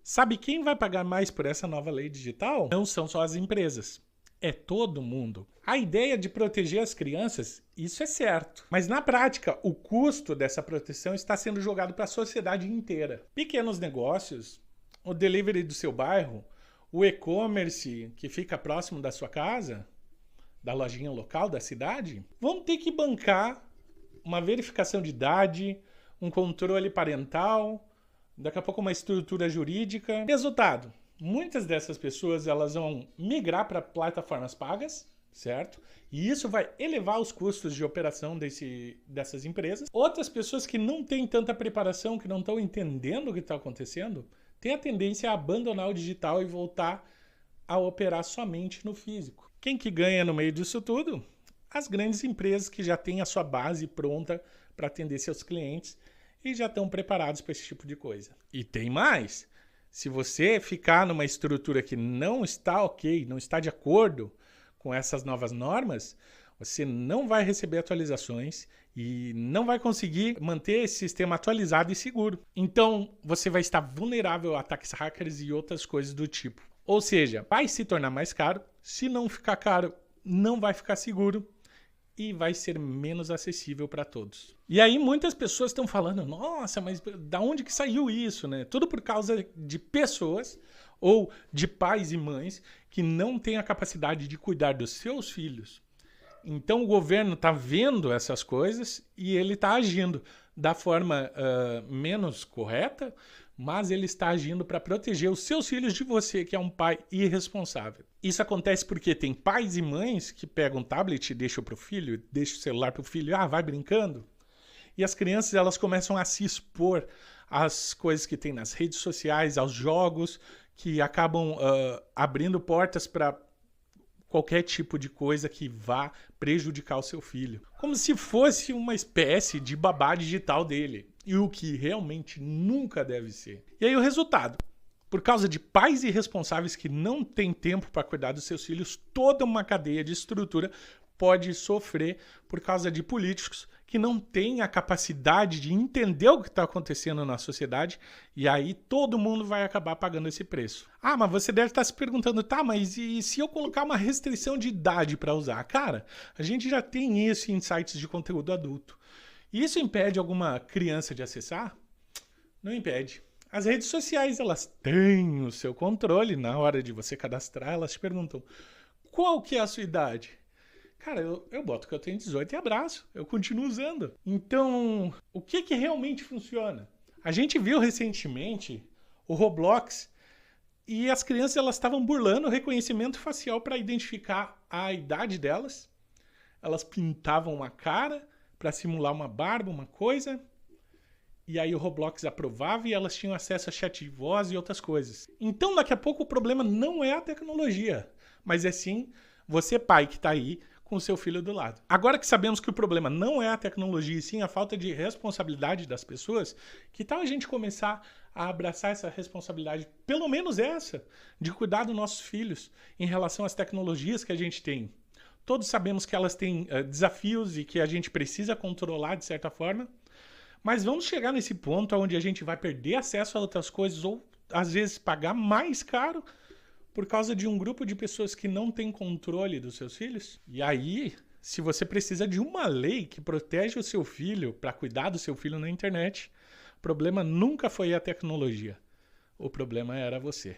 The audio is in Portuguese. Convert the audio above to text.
Sabe quem vai pagar mais por essa nova lei digital? Não são só as empresas. É todo mundo. A ideia de proteger as crianças, isso é certo. Mas na prática, o custo dessa proteção está sendo jogado para a sociedade inteira. Pequenos negócios, o delivery do seu bairro, o e-commerce que fica próximo da sua casa, da lojinha local da cidade, vão ter que bancar uma verificação de idade, um controle parental, daqui a pouco uma estrutura jurídica. Resultado, muitas dessas pessoas elas vão migrar para plataformas pagas, certo? E isso vai elevar os custos de operação dessas empresas. Outras pessoas que não têm tanta preparação, que não estão entendendo o que está acontecendo, têm a tendência a abandonar o digital e voltar a operar somente no físico. Quem que ganha no meio disso tudo? As grandes empresas que já têm a sua base pronta para atender seus clientes e já estão preparados para esse tipo de coisa. E tem mais. Se você ficar numa estrutura que não está ok, não está de acordo com essas novas normas, você não vai receber atualizações e não vai conseguir manter esse sistema atualizado e seguro. Então, você vai estar vulnerável a ataques hackers e outras coisas do tipo. Ou seja, vai se tornar mais caro. Se não ficar caro, não vai ficar seguro e vai ser menos acessível para todos. E aí muitas pessoas estão falando, nossa, mas da onde que saiu isso, né? Tudo por causa de pessoas ou de pais e mães que não têm a capacidade de cuidar dos seus filhos. Então o governo está vendo essas coisas e ele está agindo da forma menos correta, mas ele está agindo para proteger os seus filhos de você, que é um pai irresponsável. Isso acontece porque tem pais e mães que pegam um tablet e deixam para o filho, deixam o celular para o filho, vai brincando. E as crianças elas começam a se expor às coisas que tem nas redes sociais, aos jogos, que acabam abrindo portas para qualquer tipo de coisa que vá prejudicar o seu filho. Como se fosse uma espécie de babá digital dele. E o que realmente nunca deve ser. E aí o resultado. Por causa de pais irresponsáveis que não têm tempo para cuidar dos seus filhos, toda uma cadeia de estrutura pode sofrer por causa de políticos que não têm a capacidade de entender o que está acontecendo na sociedade e aí todo mundo vai acabar pagando esse preço. Ah, mas você deve estar se perguntando, tá, mas e se eu colocar uma restrição de idade para usar? Cara, a gente já tem isso em sites de conteúdo adulto. Isso impede alguma criança de acessar? Não impede. As redes sociais, elas têm o seu controle. Na hora de você cadastrar, elas te perguntam, qual que é a sua idade? Cara, eu boto que eu tenho 18 e abraço. Eu continuo usando. Então, o que realmente funciona? A gente viu recentemente o Roblox e as crianças elas estavam burlando o reconhecimento facial para identificar a idade delas. Elas pintavam uma cara para simular uma barba, uma coisa. E aí o Roblox aprovava e elas tinham acesso a chat de voz e outras coisas. Então, daqui a pouco, o problema não é a tecnologia, mas é sim você, pai, que está aí com o seu filho do lado. Agora que sabemos que o problema não é a tecnologia e sim a falta de responsabilidade das pessoas, que tal a gente começar a abraçar essa responsabilidade, pelo menos essa, de cuidar dos nossos filhos em relação às tecnologias que a gente tem? Todos sabemos que elas têm desafios e que a gente precisa controlar de certa forma, mas vamos chegar nesse ponto onde a gente vai perder acesso a outras coisas ou, às vezes, pagar mais caro por causa de um grupo de pessoas que não tem controle dos seus filhos? E aí, se você precisa de uma lei que protege o seu filho para cuidar do seu filho na internet, o problema nunca foi a tecnologia. O problema era você.